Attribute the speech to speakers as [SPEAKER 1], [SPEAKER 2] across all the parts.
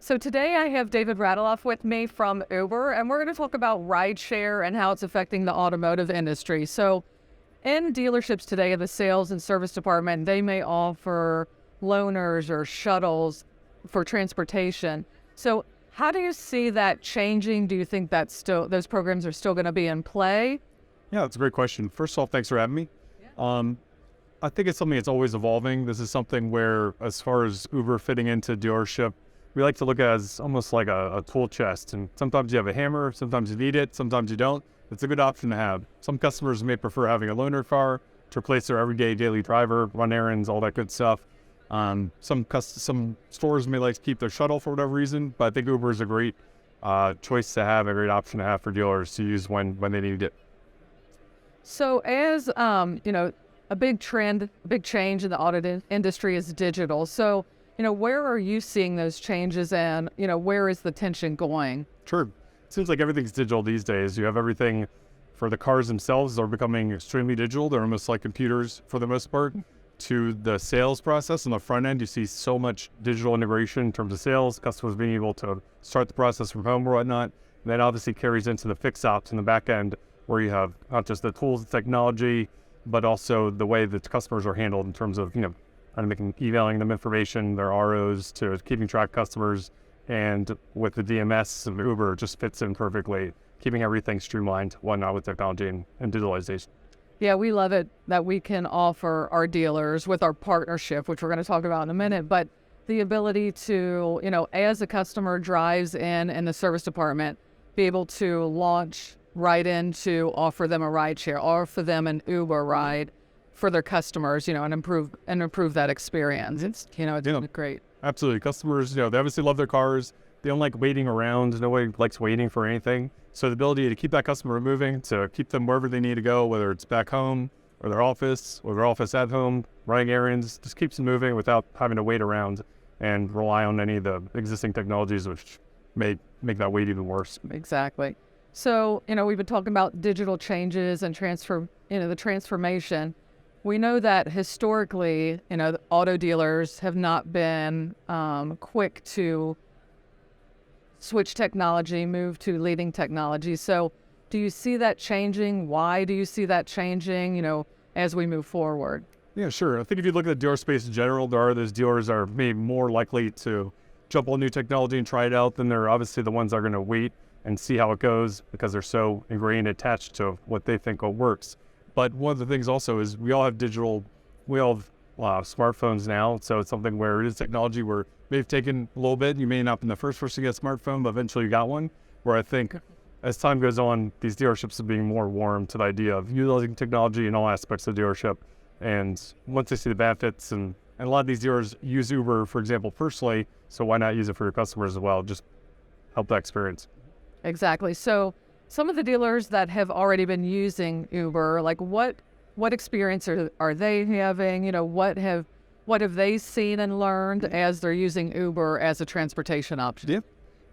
[SPEAKER 1] So today I have David Radiloff with me from Uber, and we're going to talk about rideshare and how it's affecting the automotive industry. So in dealerships today, in the sales and service department, they may offer loaners or shuttles for transportation. So how do you see that changing? Do you think that those programs are still going to be in play?
[SPEAKER 2] Yeah, that's a great question. First off, thanks for having me. I think it's something that's always evolving. This is something where, as far as Uber fitting into dealership, we like to look at it as almost like a tool chest. And sometimes you have a hammer, sometimes you need it, sometimes you don't. It's a good option to have. Some customers may prefer having a loaner car to replace their everyday daily driver, run errands, all that good stuff. Some stores may like to keep their shuttle for whatever reason, but I think Uber is a great choice to have, a great option to have for dealers to use when they need it.
[SPEAKER 1] So as, a big change in the auto industry is digital. So, where are you seeing those changes and, where is the tension going?
[SPEAKER 2] Sure. It seems like everything's digital these days. You have everything for the cars themselves are becoming extremely digital. They're almost like computers for the most part. To the sales process on the front end, you see so much digital integration in terms of sales, customers being able to start the process from home or whatnot. And that obviously carries into the fix ops in the back end, where you have not just the tools and technology, but also the way that customers are handled in terms of, emailing them information, their ROs, to keeping track of customers. And with the DMS of Uber, it just fits in perfectly, keeping everything streamlined, whatnot, with technology and digitalization.
[SPEAKER 1] Yeah, we love it that we can offer our dealers with our partnership, which we're going to talk about in a minute, but the ability to, as a customer drives in the service department, be able to launch right in to offer them a rideshare, offer them an Uber ride for their customers, and improve that experience. It's great.
[SPEAKER 2] Absolutely. Customers, they obviously love their cars. They don't like waiting around. Nobody likes waiting for anything. So the ability to keep that customer moving, to keep them wherever they need to go, whether it's back home or their office at home, running errands, just keeps them moving without having to wait around and rely on any of the existing technologies, which may make that wait even worse.
[SPEAKER 1] Exactly. So, we've been talking about digital changes and the transformation. We know that historically, the auto dealers have not been quick to switch technology, move to leading technology. So do you see that changing? Why do you see that changing, as we move forward?
[SPEAKER 2] Yeah, sure. I think if you look at the dealer space in general, there are those dealers that are maybe more likely to jump on new technology and try it out than they're obviously the ones that are going to wait and see how it goes because they're so ingrained, attached to what they think works. But one of the things also is we all have smartphones now, so it's something where it is technology where it may have taken a little bit. You may not have been the first person to get a smartphone, but eventually you got one, where I think as time goes on, these dealerships are being more warm to the idea of utilizing technology in all aspects of the dealership. And once they see the benefits, and a lot of these dealers use Uber, for example, personally, so why not use it for your customers as well? Just help that experience.
[SPEAKER 1] Exactly. So some of the dealers that have already been using Uber, like what experience are they having? What have they seen and learned as they're using Uber as a transportation option?
[SPEAKER 2] Yeah.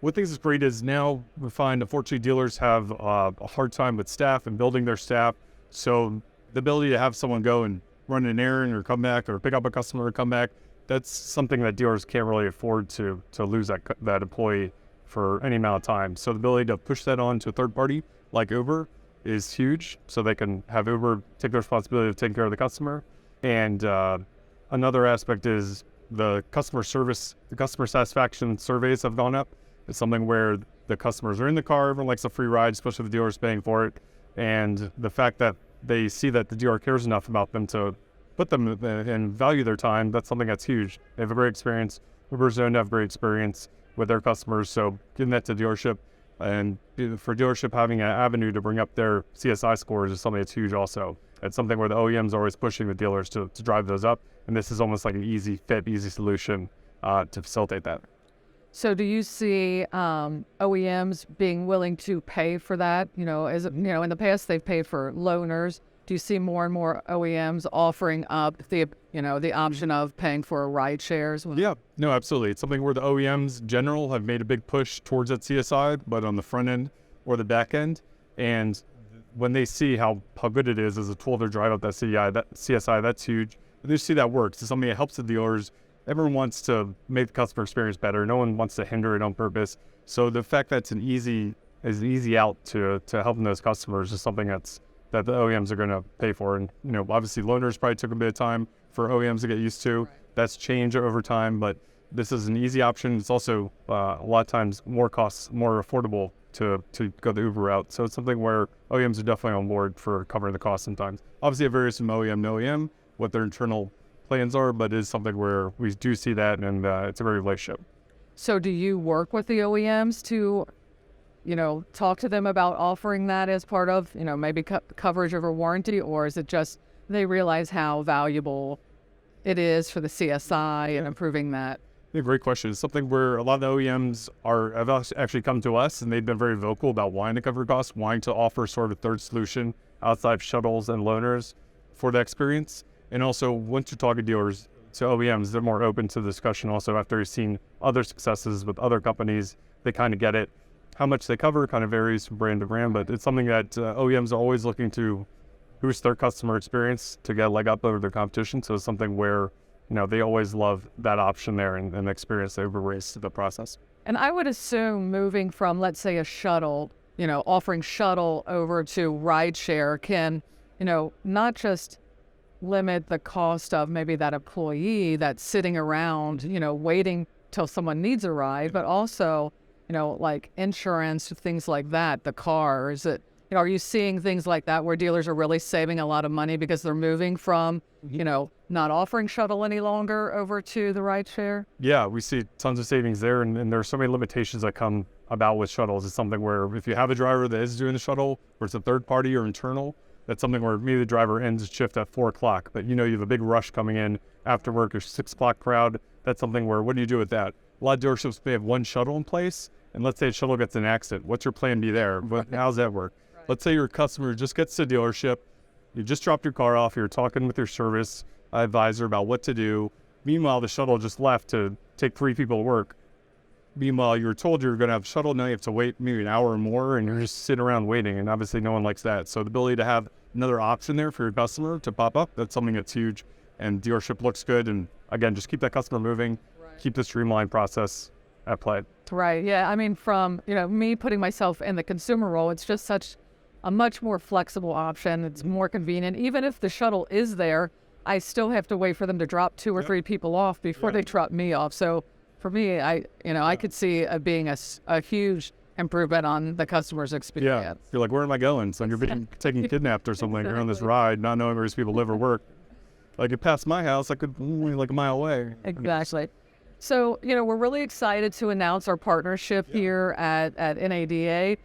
[SPEAKER 2] What things is great is now we find, unfortunately, dealers have a hard time with staff and building their staff. So the ability to have someone go and run an errand or come back or pick up a customer or come back, that's something that dealers can't really afford to lose that employee for any amount of time. So the ability to push that on to a third party like Uber is huge, so they can have Uber take the responsibility of taking care of the customer. And another aspect is the customer service, the customer satisfaction surveys have gone up. It's something where the customers are in the car, everyone likes a free ride, especially if the dealer's paying for it. And the fact that they see that the dealer cares enough about them to put them and value their time, that's something that's huge. They have a great experience. Uber's known to have great experience with their customers, so getting that to dealership, and for dealership having an avenue to bring up their CSI scores is something that's huge also. It's something where the OEMs are always pushing the dealers to drive those up, and this is almost like an easy solution to facilitate that.
[SPEAKER 1] So do you see OEMs being willing to pay for that? In the past they've paid for loaners. Do you see more and more OEMs offering up the option of paying for a rideshare as well?
[SPEAKER 2] Yeah, no, absolutely. It's something where the OEMs in general have made a big push towards that CSI, but on the front end or the back end. And when they see how good it is as a tool to drive up that CSI, that's huge. And they see that works. It's something that helps the dealers everyone wants to make the customer experience better. No one wants to hinder it on purpose. So the fact that it's an easy out to helping those customers is something that the OEMs are going to pay for. And, obviously loaners probably took a bit of time for OEMs to get used to. Right. That's changed over time, but this is an easy option. It's also a lot of times more affordable to go the Uber route. So it's something where OEMs are definitely on board for covering the cost sometimes. Obviously it varies from OEM to OEM, what their internal plans are, but it is something where we do see that, and it's a great relationship.
[SPEAKER 1] So do you work with the OEMs to, talk to them about offering that as part of, maybe coverage over warranty, or is it just they realize how valuable it is for the CSI and improving that?
[SPEAKER 2] Yeah, great question. It's something where a lot of the OEMs have actually come to us, and they've been very vocal about wanting to cover costs, wanting to offer sort of third solution outside of shuttles and loaners for the experience. And also, once you're talking dealers to OEMs, they're more open to the discussion. Also, after you've seen other successes with other companies, they kind of get it. How much they cover kind of varies from brand to brand, but it's something that OEMs are always looking to boost their customer experience to get a leg up over their competition. So it's something where they always love that option there and experience the Uber race to the process.
[SPEAKER 1] And I would assume moving from, let's say, a shuttle, offering shuttle over to rideshare can, not just limit the cost of maybe that employee that's sitting around, waiting till someone needs a ride, but also, like insurance, things like that, the cars. Are you seeing things like that where dealers are really saving a lot of money because they're moving from, not offering shuttle any longer over to the rideshare?
[SPEAKER 2] Yeah, we see tons of savings there, and there are so many limitations that come about with shuttles. It's something where if you have a driver that is doing the shuttle, or it's a third party or internal, that's something where maybe the driver ends his shift at 4 o'clock, but you have a big rush coming in after work, or 6 o'clock crowd. That's something where, what do you do with that? A lot of dealerships may have one shuttle in place, and let's say a shuttle gets in an accident. What's your plan B there? How's that work? Right. Let's say your customer just gets to the dealership, you just dropped your car off, you're talking with your service advisor about what to do. Meanwhile, the shuttle just left to take 3 people to work. Meanwhile, you were told you were going to have a shuttle, now you have to wait maybe an hour or more, and you're just sitting around waiting, and obviously no one likes that. So the ability to have another option there for your customer to pop up, that's something that's huge, and dealership looks good, and again, just keep that customer moving, right. Keep the streamlined process at play.
[SPEAKER 1] Right, yeah, I mean, from, me putting myself in the consumer role, it's just such a much more flexible option. It's more convenient. Even if the shuttle is there, I still have to wait for them to drop 2 or 3 people off before they drop me off. So for me, I could see it being a huge improvement on the customer's experience.
[SPEAKER 2] Yeah, you're like, where am I going? So you're being taken kidnapped or something. Exactly. You're on this ride, not knowing where these people live or work. Like, it passed my house, I could only like a mile away.
[SPEAKER 1] Exactly. So, we're really excited to announce our partnership here at NADA.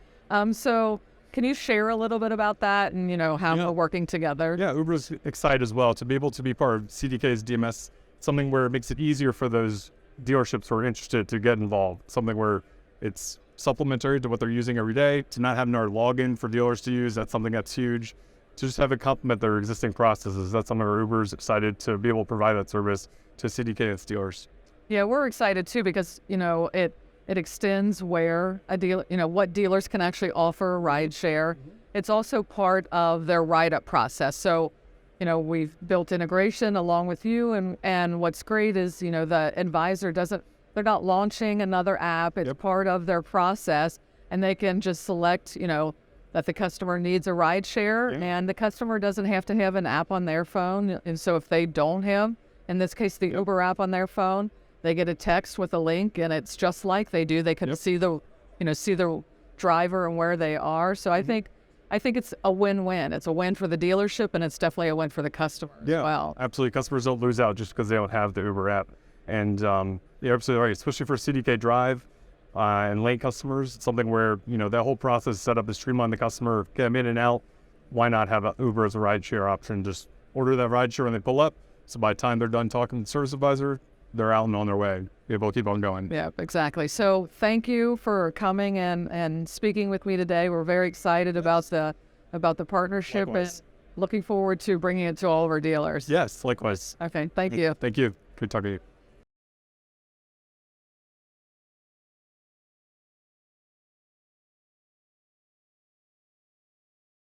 [SPEAKER 1] So can you share a little bit about that and, how we're working together?
[SPEAKER 2] Yeah, Uber's excited as well to be able to be part of CDK's DMS, something where it makes it easier for those dealerships who are interested to get involved, something where it's supplementary to what they're using every day, to not have another login for dealers to use. That's something that's huge. To just have it complement their existing processes. That's something where Uber's excited to be able to provide that service to CDK and its dealers.
[SPEAKER 1] Yeah, we're excited too because, it extends where a deal, what dealers can actually offer rideshare. Mm-hmm. It's also part of their write-up process. So, we've built integration along with you, and what's great is, the advisor they're not launching another app. It's part of their process, and they can just select, that the customer needs a rideshare, and the customer doesn't have to have an app on their phone. And so if they don't have, in this case, the Uber app on their phone, they get a text with a link, and it's just like they do. They can see the driver and where they are. So I think it's a win-win. It's a win for the dealership, and it's definitely a win for the customer as well.
[SPEAKER 2] Absolutely. Customers don't lose out just because they don't have the Uber app. And you're absolutely right, especially for CDK Drive and lane customers. It's something where, that whole process is set up to streamline the customer, get them in and out. Why not have Uber as a rideshare option? Just order that rideshare when they pull up. So by the time they're done talking to the service advisor, they're out and on their way. Be able to keep on going.
[SPEAKER 1] Yeah, exactly. So thank you for coming and speaking with me today. We're very excited about the partnership.
[SPEAKER 2] Likewise.
[SPEAKER 1] And looking forward to bringing it to all of our dealers.
[SPEAKER 2] Yes, likewise.
[SPEAKER 1] Okay, thank you.
[SPEAKER 2] Thank you. Good talking to you.